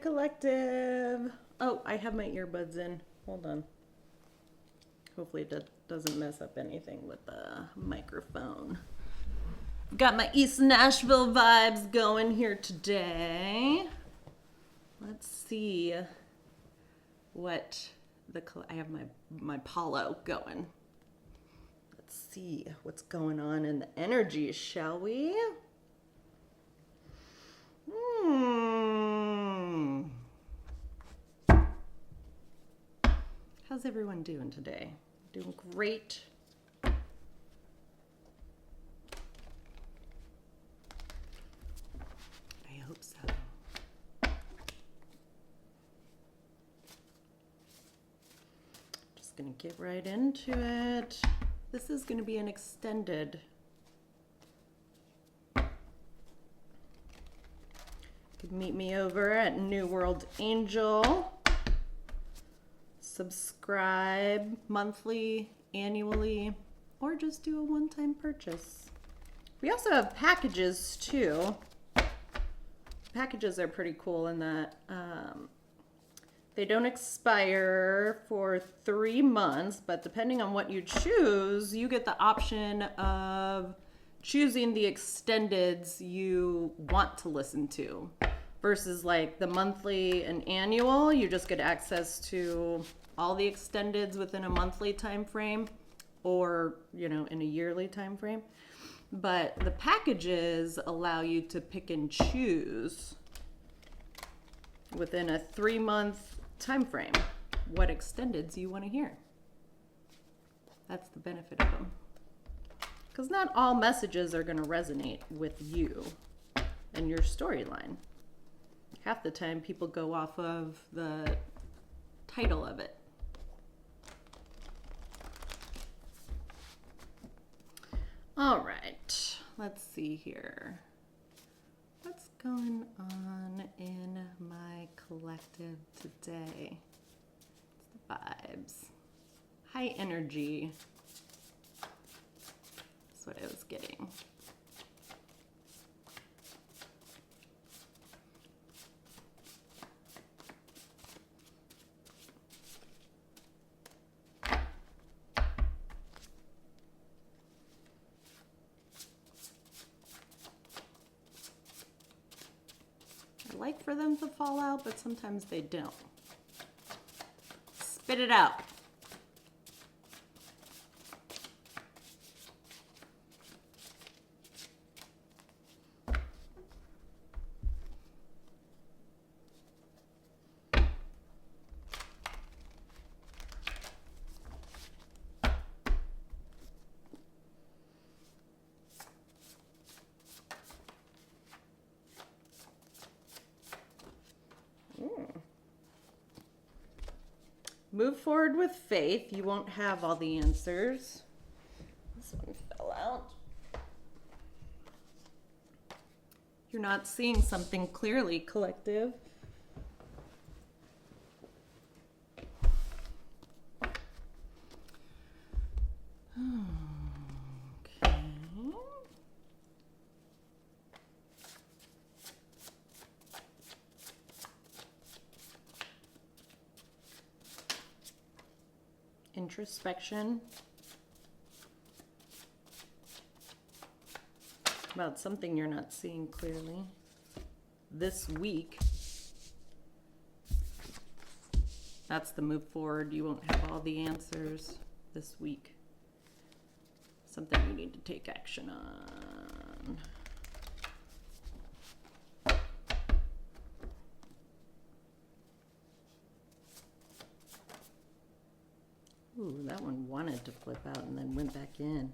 collective. Oh, I have my earbuds in. Hold on. Hopefully it doesn't mess up anything with the microphone. Got my East Nashville vibes going here today. Let's see what I have my Palo going. Let's see what's going on in the energy, shall we? How's everyone doing today? Doing great. I hope so. Just gonna get right into it. This is gonna be an extended. You can meet me over at New World Angel. Subscribe monthly, annually, or just do a one-time purchase. We also have packages too. Packages are pretty cool in that they don't expire for 3 months, but depending on what you choose, you get the option of choosing the extendeds you want to listen to versus like the monthly and annual. You just get access to all the extendeds within a monthly time frame or, in a yearly time frame. But the packages allow you to pick and choose within a 3-month time frame what extendeds you want to hear. That's the benefit of them. Because not all messages are going to resonate with you and your storyline. Half the time people go off of the title of it. All right, let's see here. What's going on in my collective today? It's the vibes. High energy. That's what I was getting. Like for them to fall out, but sometimes they don't. Spit it out. Move forward with faith. You won't have all the answers. This one fell out. You're not seeing something clearly, collective. Okay. Introspection about something you're not seeing clearly this week. That's the move forward. You won't have all the answers this week. Something you need to take action on. Ooh, that one wanted to flip out and then went back in.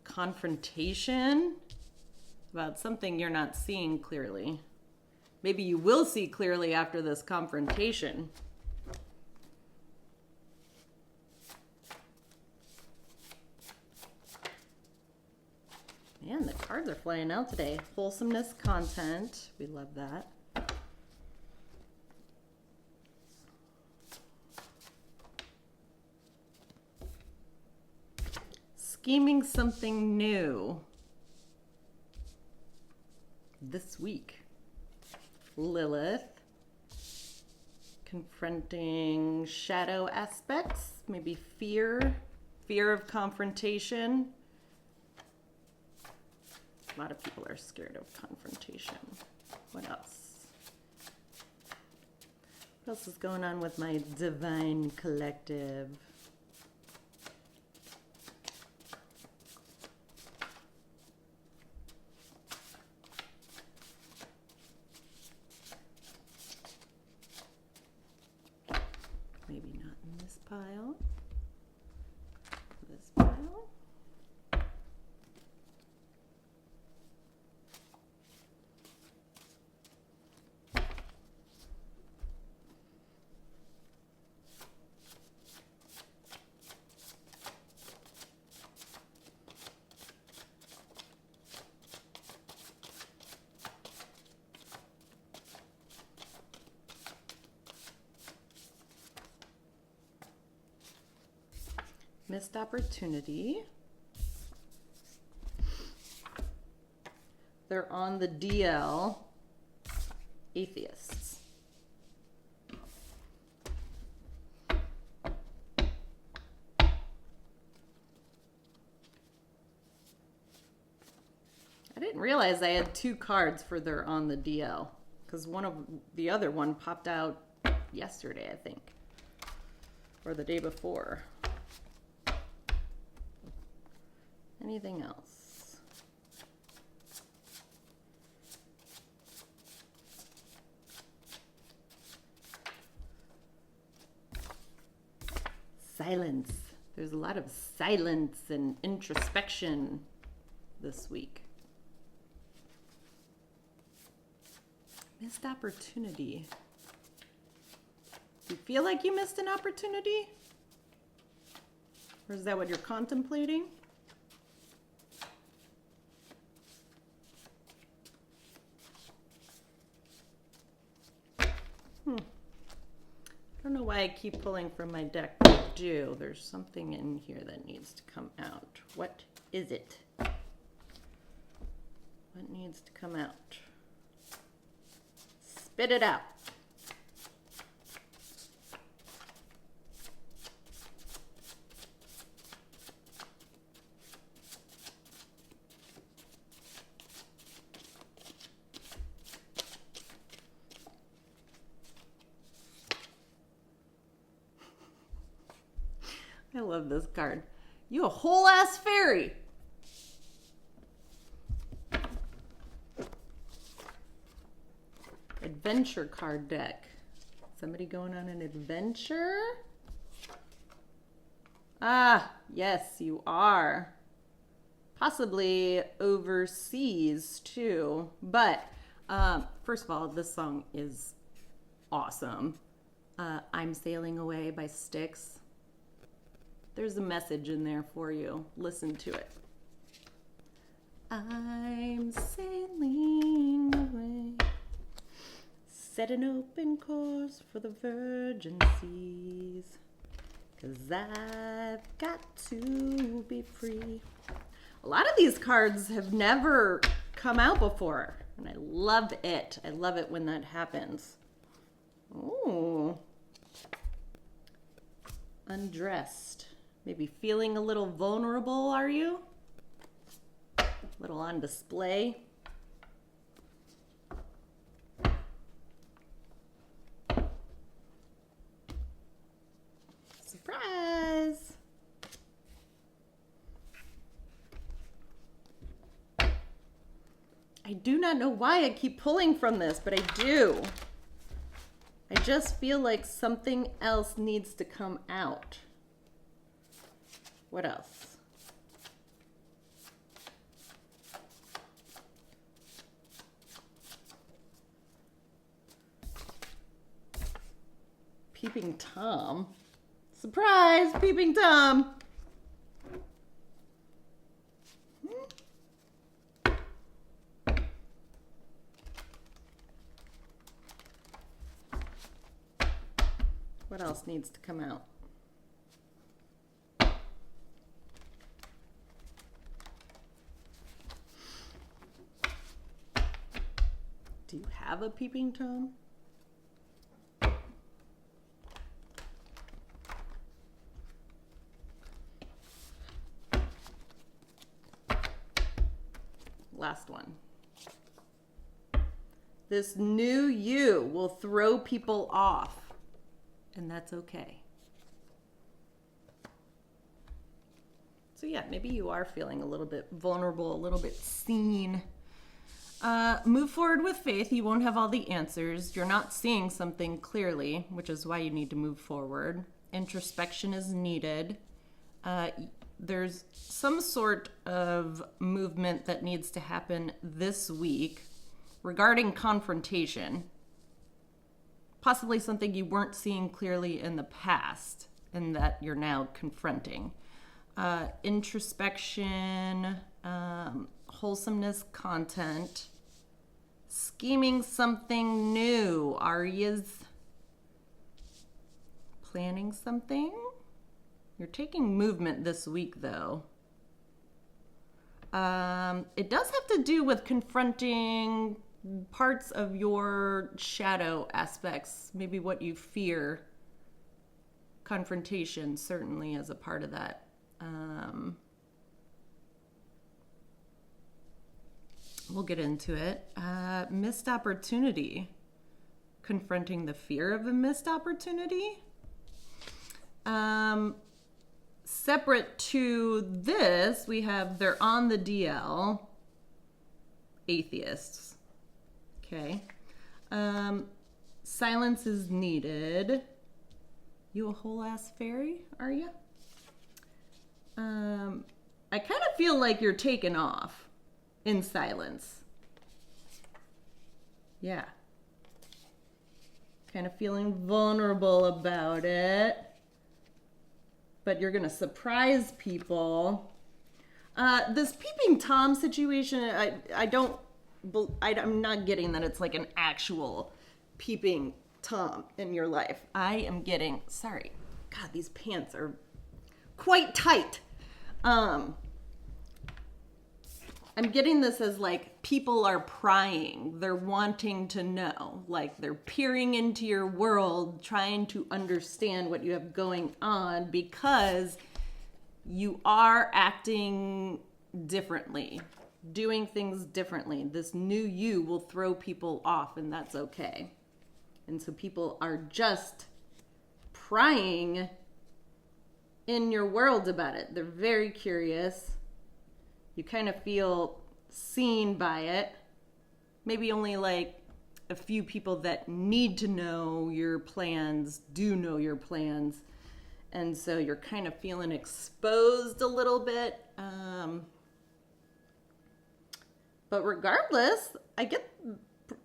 Confrontation about something you're not seeing clearly. Maybe you will see clearly after this confrontation. Man, the cards are flying out today. Wholesomeness content. We love that. Scheming something new this week. Lilith. confronting shadow aspects, maybe fear of confrontation. A lot of people are scared of confrontation. What else? What else is going on with my divine collective? Maybe not in this pile. This pile. Missed opportunity. They're on the DL. Atheists. I didn't realize I had 2 cards for they're on the DL because the other one popped out yesterday, I think, or the day before. Anything else? Silence. There's a lot of silence and introspection this week. Missed opportunity. Do you feel like you missed an opportunity? Or is that what you're contemplating? I don't know why I keep pulling from my deck, but I do. There's something in here that needs to come out. What is it? What needs to come out? Spit it out. I love this card. You a whole ass fairy. Adventure card deck. Somebody going on an adventure? Ah, yes, you are. Possibly overseas too. But first of all, this song is awesome. I'm Sailing Away by Styx. There's a message in there for you. Listen to it. I'm sailing away, set an open course for the virgin seas, 'cause I've got to be free. A lot of these cards have never come out before, and I love it. I love it when that happens. Ooh. Undressed. Maybe feeling a little vulnerable, are you? A little on display. Surprise! I do not know why I keep pulling from this, but I do. I just feel like something else needs to come out. What else? Peeping Tom. Surprise, Peeping Tom. What else needs to come out? Do you have a Peeping Tom? This new you will throw people off, and that's okay. So yeah, maybe you are feeling a little bit vulnerable, a little bit seen. Move forward with faith. You won't have all the answers. You're not seeing something clearly, which is why you need to move forward. Introspection is needed. There's some sort of movement that needs to happen this week regarding confrontation. Possibly something you weren't seeing clearly in the past and that you're now confronting. Introspection, wholesomeness, content, scheming something new. Arya's planning something. You're taking movement this week, though. It does have to do with confronting parts of your shadow aspects, maybe what you fear. Confrontation certainly is a part of that. We'll get into it. Missed opportunity. Confronting the fear of a missed opportunity. Separate to this, we have they're on the DL. Atheists. Okay. Silence is needed. You a whole ass fairy, are you? I kind of feel like you're taken off in silence. Yeah. Kind of feeling vulnerable about it. But you're going to surprise people. This peeping Tom situation, I'm not getting that it's like an actual peeping Tom in your life. I am getting, sorry, God, these pants are quite tight. I'm getting this as like people are prying. They're wanting to know. Like they're peering into your world, trying to understand what you have going on because you are acting differently, doing things differently. This new you will throw people off, and that's okay. And so people are just prying in your world about it. They're very curious. You kind of feel seen by it. Maybe only like a few people that need to know your plans do know your plans. And so you're kind of feeling exposed a little bit. But regardless, I get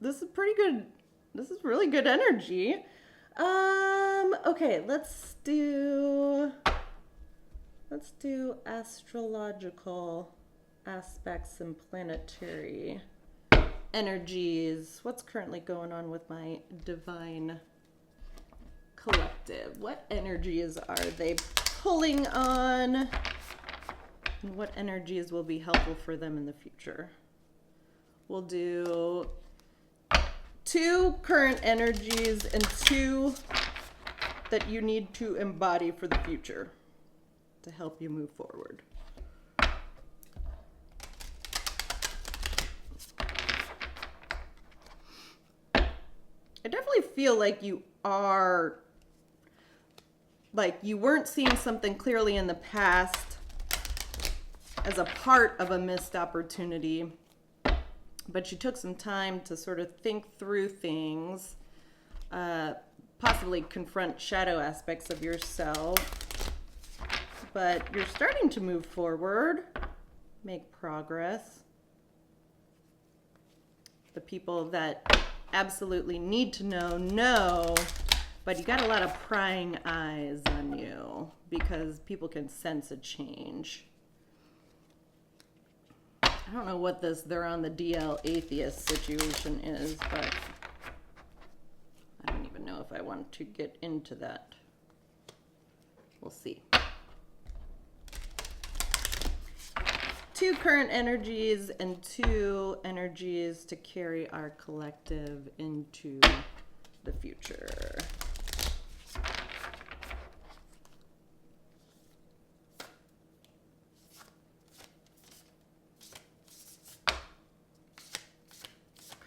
this is pretty good. This is really good energy. Okay, let's do astrological aspects and planetary energies. What's currently going on with my divine collective? What energies are they pulling on? And what energies will be helpful for them in the future? We'll do 2 current energies and 2 that you need to embody for the future to help you move forward. I definitely feel like you are, like you weren't seeing something clearly in the past as a part of a missed opportunity, but you took some time to sort of think through things, possibly confront shadow aspects of yourself, but you're starting to move forward, make progress. The people that absolutely need to know, but you got a lot of prying eyes on you because people can sense a change. I don't know what this they're on the DL atheist situation is, but I don't even know if I want to get into that. We'll see. 2 current energies and 2 energies to carry our collective into the future.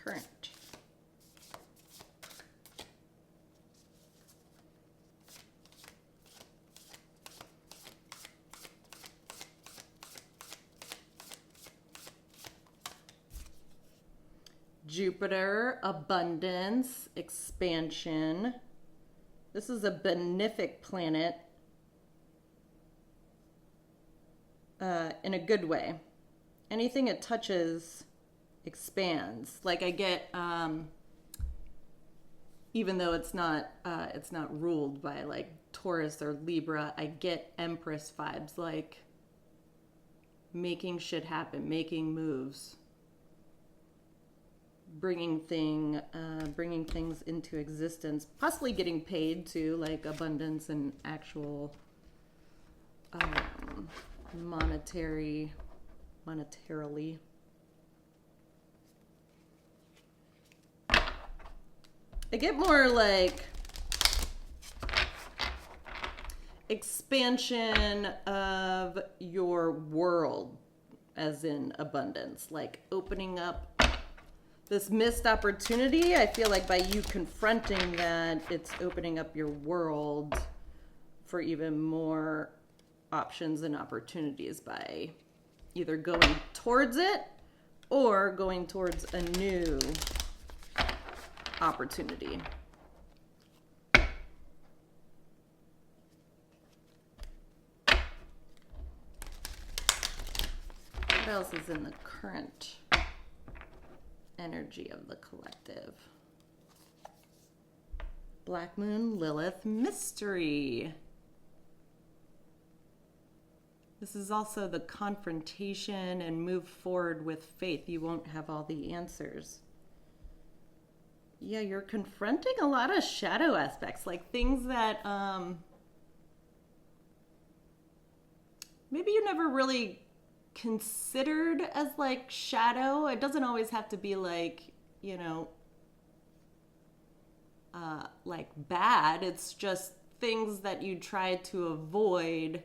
Current Jupiter, abundance, expansion. This is a benefic planet in a good way. Anything it touches expands. Like I get, even though it's not ruled by like Taurus or Libra, I get Empress vibes, like making shit happen, making moves, bringing things into existence, possibly getting paid too, like abundance and actual monetarily. I get more like expansion of your world, as in abundance, like opening up this missed opportunity. I feel like by you confronting that, it's opening up your world for even more options and opportunities by either going towards it or going towards a new opportunity. What else is in the current energy of the collective? Black Moon, Lilith, mystery. This is also the confrontation and move forward with faith. You won't have all the answers. Yeah, you're confronting a lot of shadow aspects, like things that maybe you never really considered as like shadow. It doesn't always have to be like, you know, like bad. It's just things that you try to avoid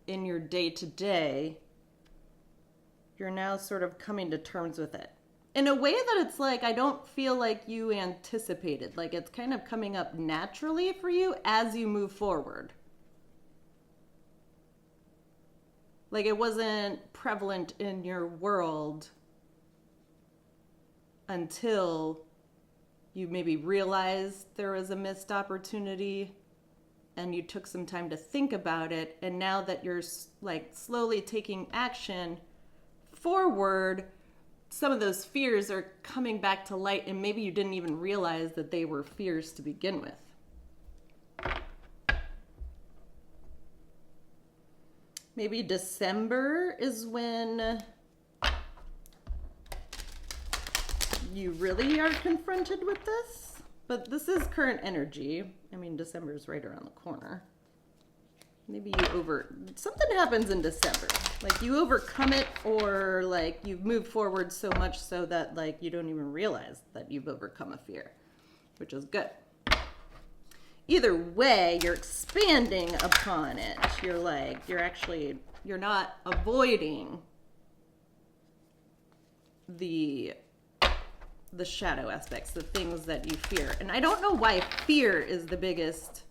in your day-to-day. You're now sort of coming to terms with it in a way that it's like, I don't feel like you anticipated. Like it's kind of coming up naturally for you as you move forward. Like it wasn't prevalent in your world until you maybe realized there was a missed opportunity and you took some time to think about it. And now that you're like slowly taking action forward, some of those fears are coming back to light, and maybe you didn't even realize that they were fears to begin with. Maybe December is when you really are confronted with this. But this is current energy. I mean, December is right around the corner. Maybe something happens in December. Like you overcome it, or like you've moved forward so much so that like you don't even realize that you've overcome a fear, which is good. Either way, you're expanding upon it. You're not avoiding the shadow aspects, the things that you fear. And I don't know why fear is the biggest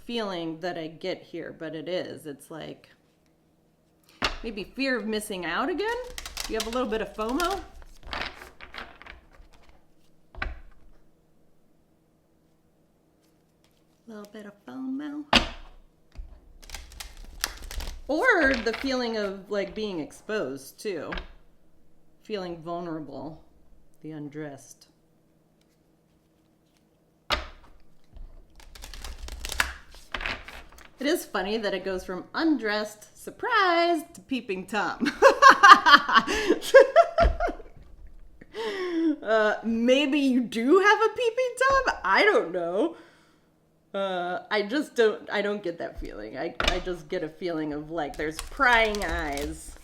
feeling that I get here, but it is. It's like maybe fear of missing out again. You have a little bit of FOMO. A little bit of FOMO. Or the feeling of like being exposed too. Feeling vulnerable. The undressed. It is funny that it goes from undressed, surprised, to peeping Tom. Maybe you do have a peeping Tom? I don't know. I don't get that feeling. I just get a feeling of like there's prying eyes.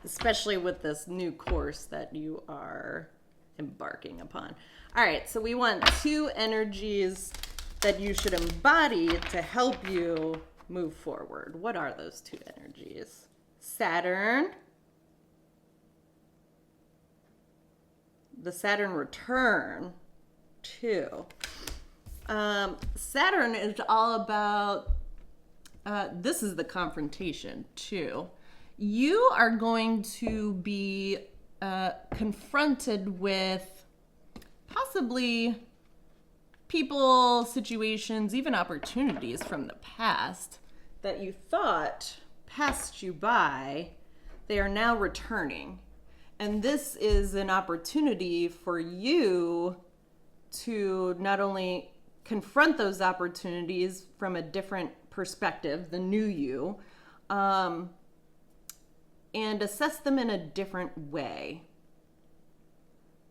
Especially with this new course that you are embarking upon. All right, so we want 2 energies that you should embody to help you move forward. What are those 2 energies? Saturn. The Saturn return, too. Saturn is all about, this is the confrontation, too. You are going to be confronted with possibly people, situations, even opportunities from the past that you thought passed you by, they are now returning. And this is an opportunity for you to not only confront those opportunities from a different perspective, the new you, and assess them in a different way.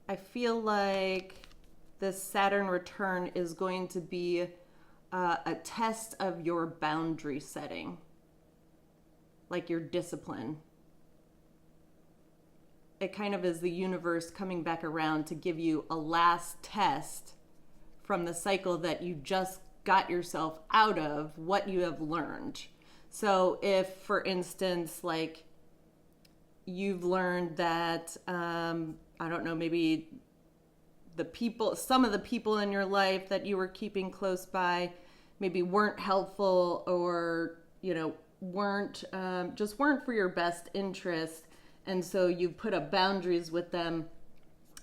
I feel like this Saturn return is going to be a test of your boundary setting, like your discipline. It kind of is the universe coming back around to give you a last test from the cycle that you just got yourself out of, what you have learned. So if, for instance, like you've learned that, I don't know, maybe some of the people in your life that you were keeping close by maybe weren't helpful, or, weren't for your best interest. And so you put up boundaries with them.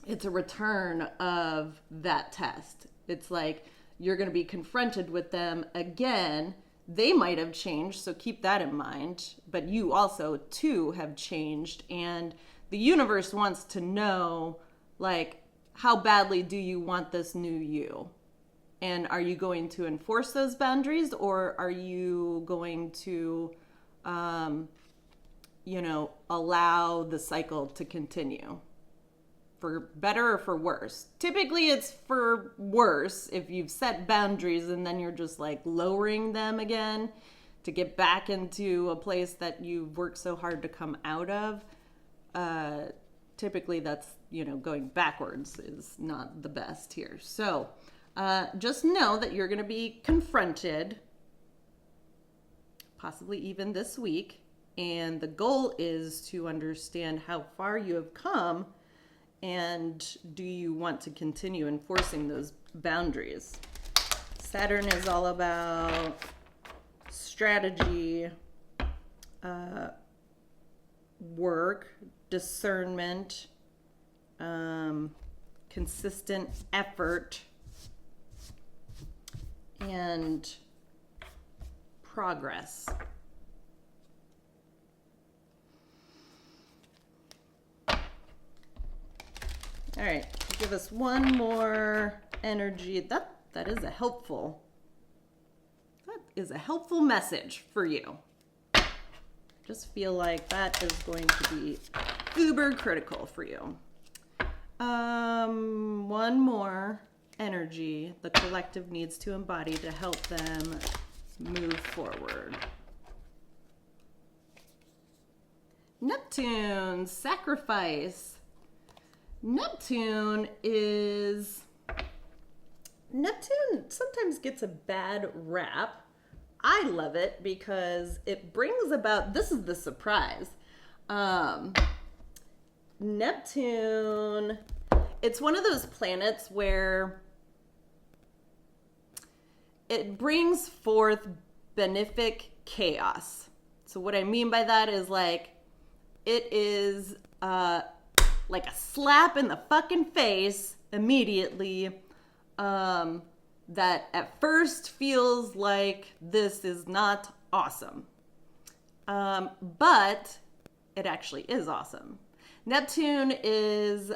It's a return of that test. It's like you're going to be confronted with them again. They might have changed, so keep that in mind. But you also, too, have changed. And the universe wants to know, like, how badly do you want this new you? And are you going to enforce those boundaries, or are you going to, allow the cycle to continue? For better or for worse? Typically it's for worse if you've set boundaries and then you're just like lowering them again to get back into a place that you've worked so hard to come out of. Typically that's, going backwards is not the best here. So just know that you're going to be confronted, possibly even this week. And the goal is to understand how far you have come, and do you want to continue enforcing those boundaries? Saturn is all about strategy, work, discernment, consistent effort, and progress. All right, give us one more energy. That is a helpful message for you. Just feel like that is going to be uber critical for you. One more energy the collective needs to embody to help them move forward. Neptune, sacrifice. Neptune sometimes gets a bad rap. I love it because it brings about, this is the surprise. Neptune, it's one of those planets where it brings forth benefic chaos. So what I mean by that is like, it is like a slap in the fucking face immediately, that at first feels like this is not awesome. But it actually is awesome. Neptune is,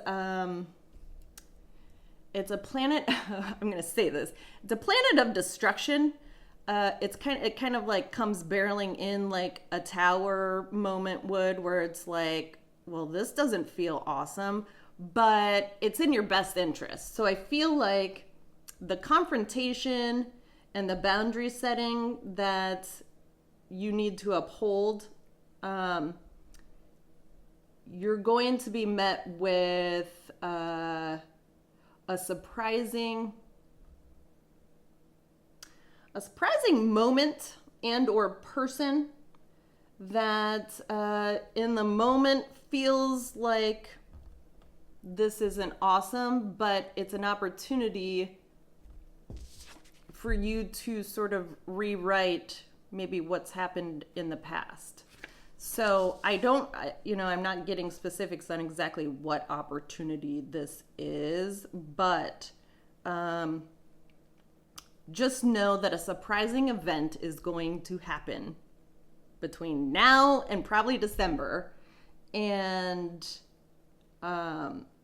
it's a planet, I'm going to say this, it's a planet of destruction. It kind of like comes barreling in like a tower moment would, where it's like, well, this doesn't feel awesome, but it's in your best interest. So I feel like the confrontation and the boundary setting that you need to uphold, you're going to be met with a surprising moment and or person that in the moment feels like this isn't awesome, but it's an opportunity for you to sort of rewrite maybe what's happened in the past. So I'm not getting specifics on exactly what opportunity this is, but just know that a surprising event is going to happen between now and probably December. And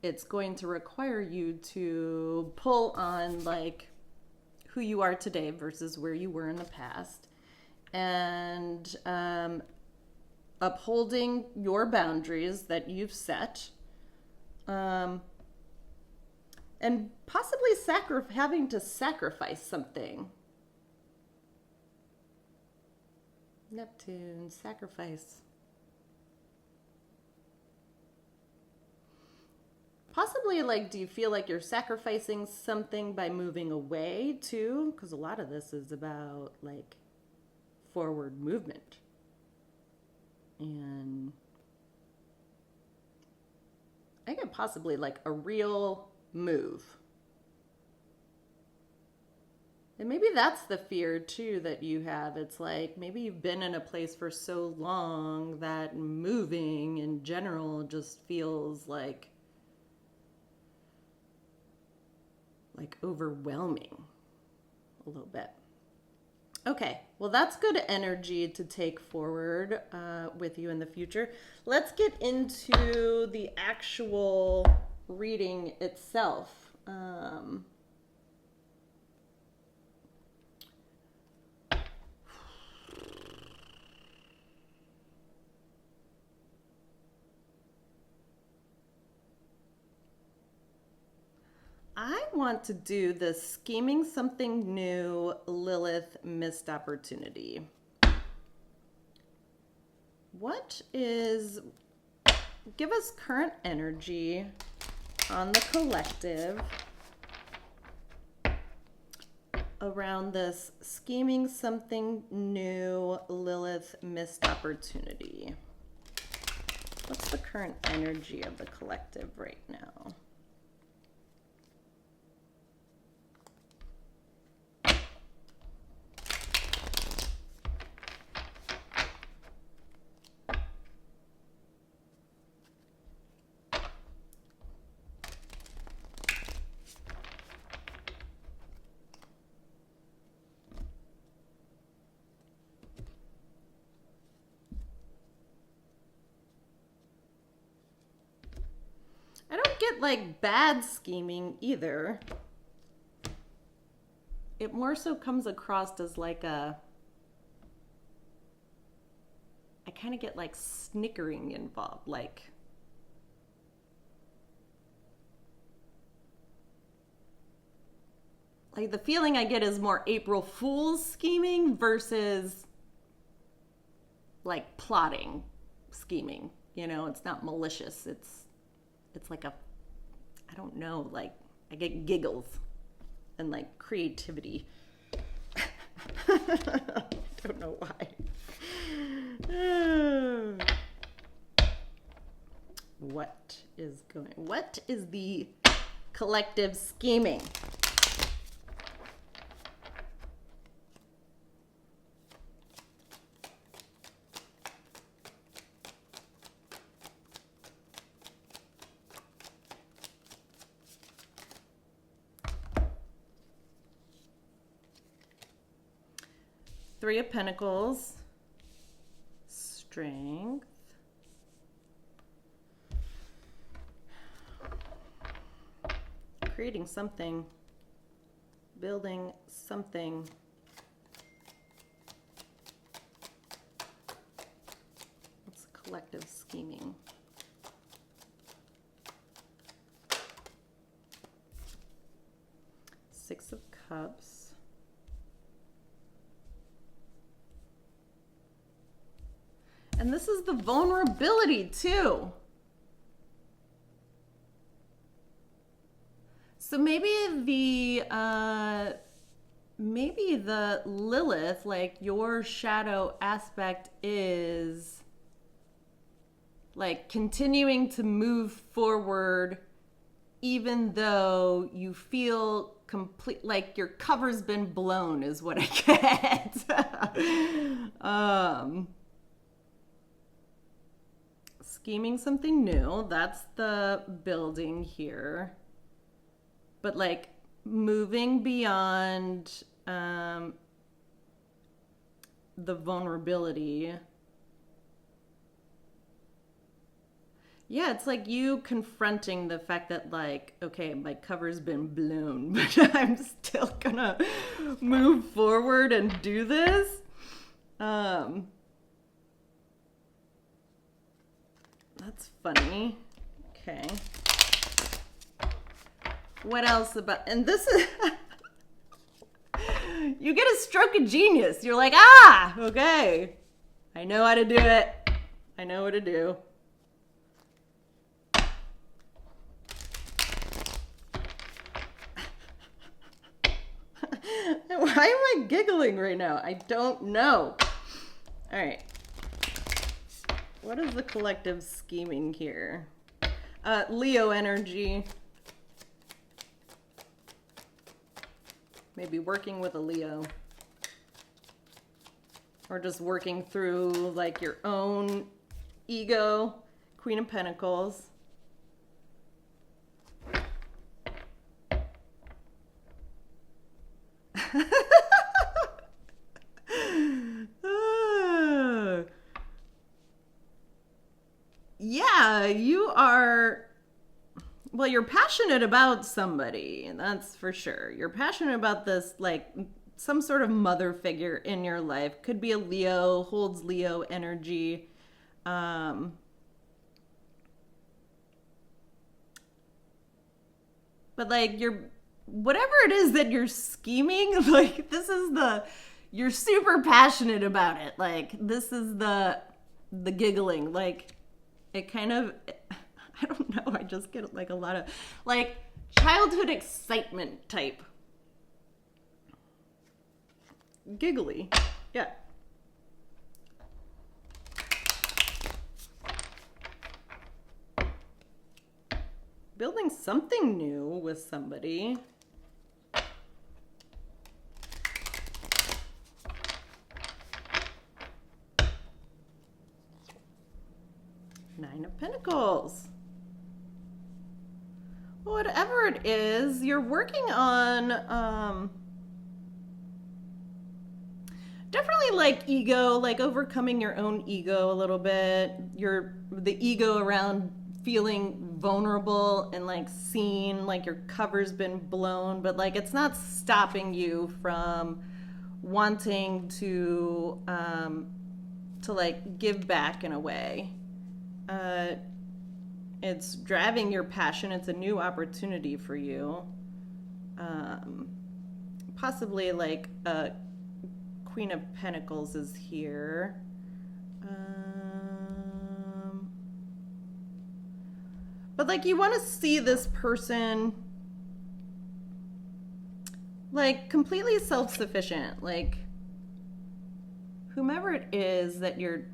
it's going to require you to pull on like who you are today versus where you were in the past. And upholding your boundaries that you've set. And possibly having to sacrifice something. Neptune, sacrifice. Possibly, like, do you feel like you're sacrificing something by moving away too? Because a lot of this is about like forward movement. And I get possibly like a real move. And maybe that's the fear too that you have. It's like maybe you've been in a place for so long that moving in general just feels like overwhelming a little bit. Okay, well, that's good energy to take forward with you in the future. Let's get into the actual reading itself. I want to do the Scheming Something New Lilith Missed Opportunity. Give us current energy on the collective around this Scheming Something New Lilith Missed Opportunity. What's the current energy of the collective right now? I don't get like bad scheming either. It more so comes across as like I kind of get like snickering involved, like the feeling I get is more April Fool's scheming versus like plotting scheming. You know, it's not malicious. It's like I don't know, like I get giggles and like creativity. I don't know why. What is the collective scheming? Three of Pentacles, Strength, creating something, building something. What's collective scheming? Six of Cups. And this is the vulnerability too. So maybe the Lilith, like your shadow aspect, is like continuing to move forward even though you feel complete, like your cover's been blown is what I get. scheming something new. That's the building here. But like moving beyond the vulnerability. Yeah, it's like you confronting the fact that like, okay, my cover's been blown, but I'm still gonna move forward and do this. That's funny. Okay. What else about, and this is, you get a stroke of genius. You're like, ah, okay. I know how to do it. I know what to do. Why am I giggling right now? I don't know. All right. What is the collective scheming here? Leo energy. Maybe working with a Leo. Or just working through like your own ego. Queen of Pentacles. Yeah, you are, well, you're passionate about somebody, that's for sure. You're passionate about this, like, some sort of mother figure in your life. Could be a Leo, holds Leo energy. But like, whatever it is that you're scheming, like, you're super passionate about it. Like, this is the giggling, like, it kind of, I don't know, I just get like a lot of like childhood excitement type. Giggly. Yeah. Building something new with somebody. Nine of Pentacles. Whatever it is, you're working on definitely like ego, like overcoming your own ego a little bit. The ego around feeling vulnerable and like seen, like your cover's been blown, but like it's not stopping you from wanting to like give back in a way. It's driving your passion. It's a new opportunity for you. Possibly like a Queen of Pentacles is here. But like you want to see this person like completely self-sufficient. Like whomever it is that you're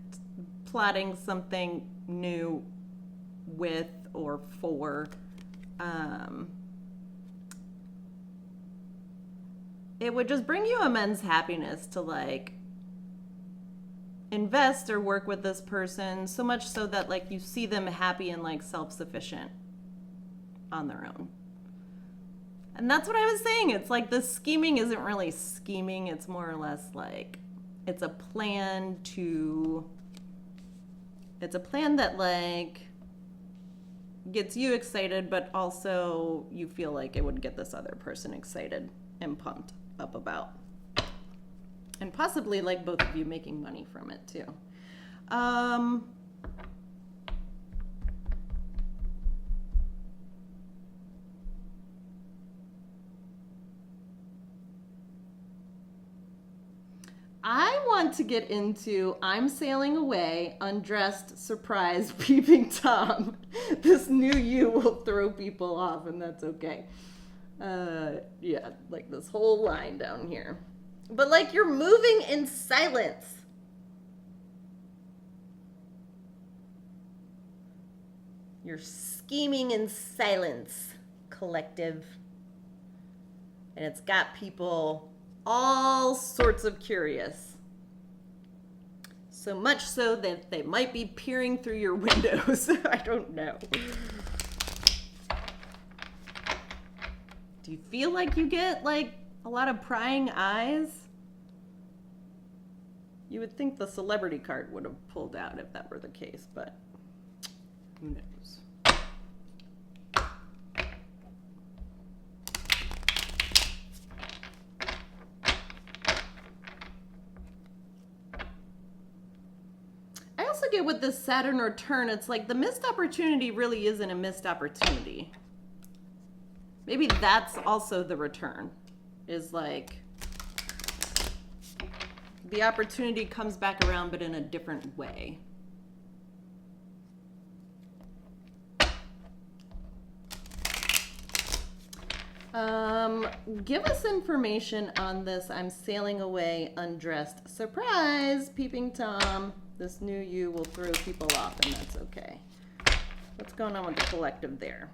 plotting something new with or for, it would just bring you immense happiness to like invest or work with this person, so much so that like you see them happy and like self-sufficient on their own. And that's what I was saying. It's like the scheming isn't really scheming. It's more or less like it's a plan that like gets you excited, but also you feel like it would get this other person excited and pumped up about. And possibly like both of you making money from it too. I want to get into I'm sailing away, undressed, surprised, peeping Tom. This new you will throw people off, and that's okay. Yeah, like this whole line down here. But like you're moving in silence. You're scheming in silence, collective. And it's got people all sorts of curious. So much so that they might be peering through your windows. I don't know. Do you feel like you get like a lot of prying eyes? You would think the celebrity card would have pulled out if that were the case, but who knows? I also get with this Saturn return, it's like the missed opportunity really isn't a missed opportunity. Maybe that's also the return, is like the opportunity comes back around but in a different way. Give us information on this I'm sailing away undressed. Surprise, Peeping Tom. This new you will throw people off and that's okay. What's going on with the collective there?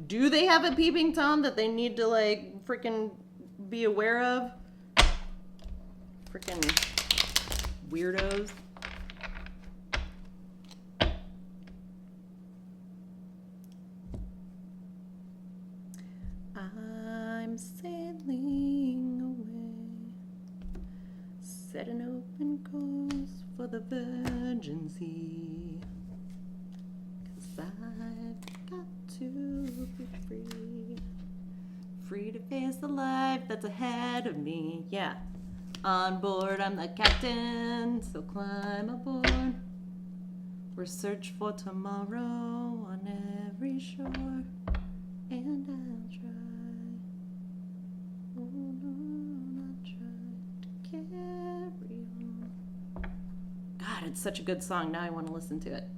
Do they have a Peeping Tom that they need to like freaking be aware of? Freaking weirdos. I'm sailing away, set an open course for the Virgin Sea, 'cause I've got to be free, free to face the life that's ahead of me. Yeah, on board I'm the captain, so climb aboard. We're search for tomorrow on every shore, and I'll try. Hold on, I'll try to carry on. God, it's such a good song. Now I want to listen to it.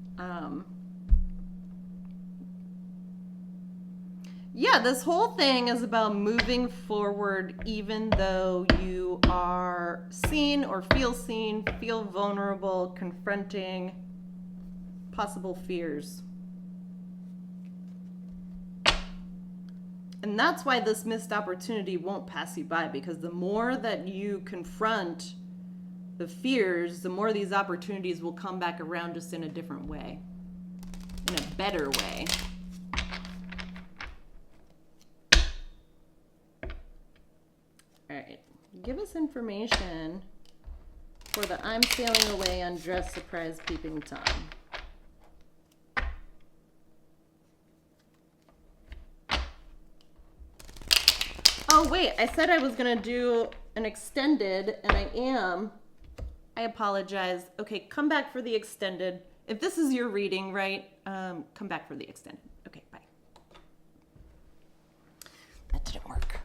Yeah, this whole thing is about moving forward even though you are seen, feel vulnerable, confronting possible fears. And that's why this missed opportunity won't pass you by, because the more that you confront the fears, the more these opportunities will come back around just in a different way, in a better way. All right, give us information for the I'm sailing away undressed surprise Peeping Tom. Oh wait, I said I was gonna do an extended, and I am. I apologize. Okay, come back for the extended. If this is your reading, right, come back for the extended. Okay, bye. That didn't work.